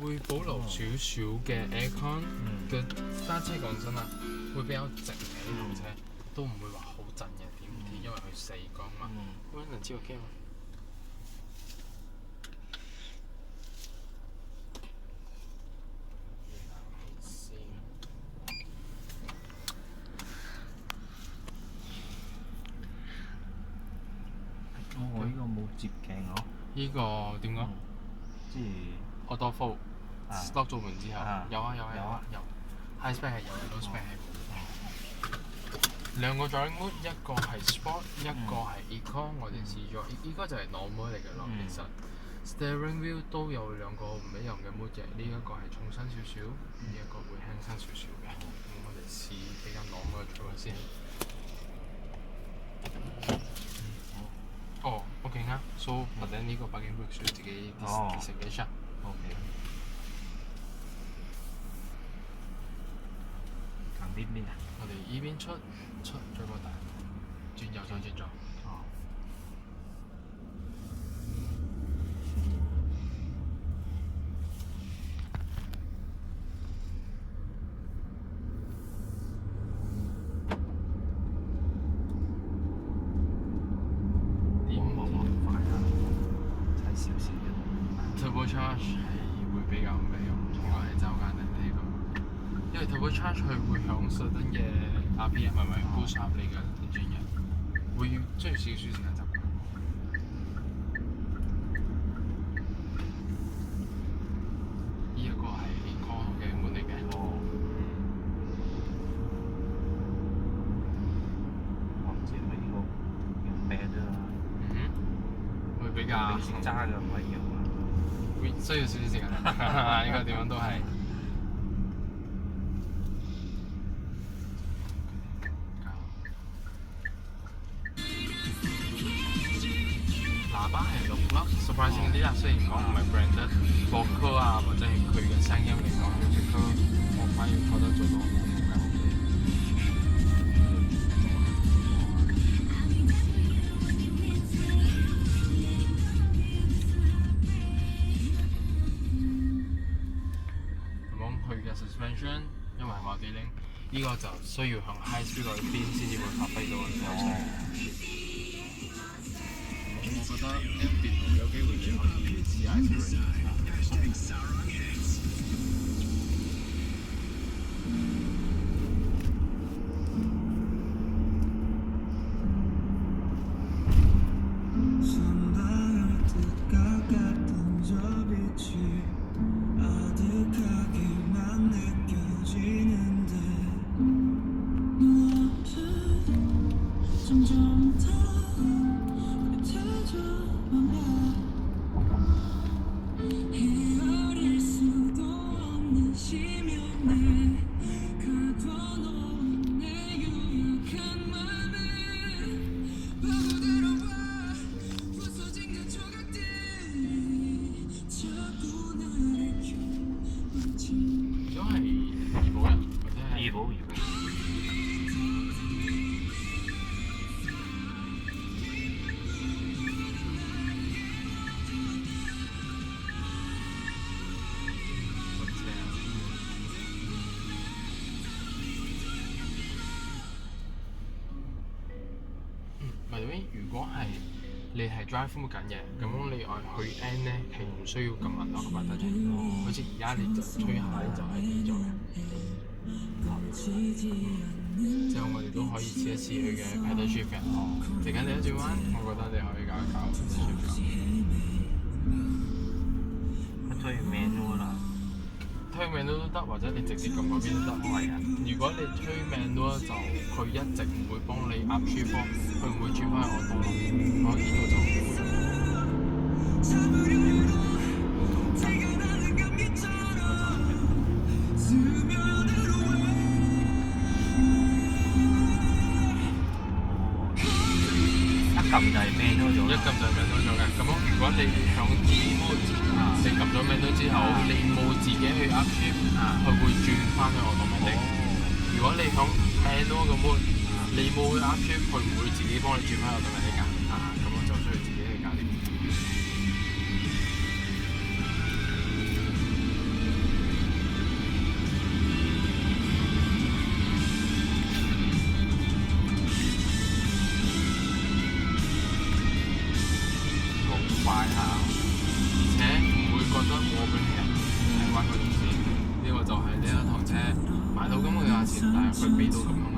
會保留少少嘅 aircon 嘅單車講真啦，會比較靜嘅呢部車，都唔會話好震嘅點鐵，因為佢四缸嘛。咁能知道 OK 嘛？我呢個冇接鏡哦。呢個點講？即係 auto fold stop 做完之後，有，high spec 係有，low spec 係冇。兩個 driving mode，一個係 sport，一個係 econ。我哋試咗，econ 就係 normal 嚟嘅咯。其實 steering wheel 都有兩個唔一樣嘅 mode 嘅，呢一個係重身少少，呢一個會輕身少少嘅。咁我哋試比較 normal 嘅做先。哦，OK 啱。So，或者呢個parking brake需要自己 disengage。OK。行邊邊啊？我哋依邊出再過大，轉右再轉左。Turbocharge 係會比較唔一樣，同埋係周間呢個，因為 Turbocharge 佢會響實登嘅 RPM 係咪 boost up 你嘅 engine 嘅，會需要少少時間習慣。呢一個係 Econ 嘅門嚟嘅。我唔知係咪呢個用啤啫。會比較。你識揸嘅唔一樣啊。會需要少少時間，應該點樣都係。喇叭係6粒 ，surprising 啲啦。雖然講唔係 branded vocal 啊，或者係佢嘅聲音嚟講，即係我反而覺得做到好嘅。suspension 因為係馬機拎，呢個就需要向 high speed 嗰邊先至會發揮到嘅優勢。我覺得 M 有機會你可以試下佢。如果係你係 drive mode 緊嘅，咁你去 N 咧係唔需要咁硬多個白燈嘅，好似而家你就吹下咧就係變咗嘅。之後我哋都可以試一試佢嘅 pedal shift 嘅。陣間你一轉彎，我覺得你可以搞一搞 pedal shift 嘅。推 manual 啦。推 manual 都得，或者你直接撳嗰邊都得。係啊。如果你推 manual 就佢一直唔會幫你 up shift 波，佢唔會轉翻去我度咯。我呢度就唔會。一撳就係 manual 咗。一撳就係 manual 咗嘅。咁如果你響 D mode 你撳咗 manual 之後，你冇自己去 up shift，佢會轉翻去我度 manual。如果你響 manual 嘅 mode，你冇去 up shift，佢唔會自己幫你轉翻我度 manual 㗎。咁樣就需要自己去搞掂。係佢俾到咁樣嘅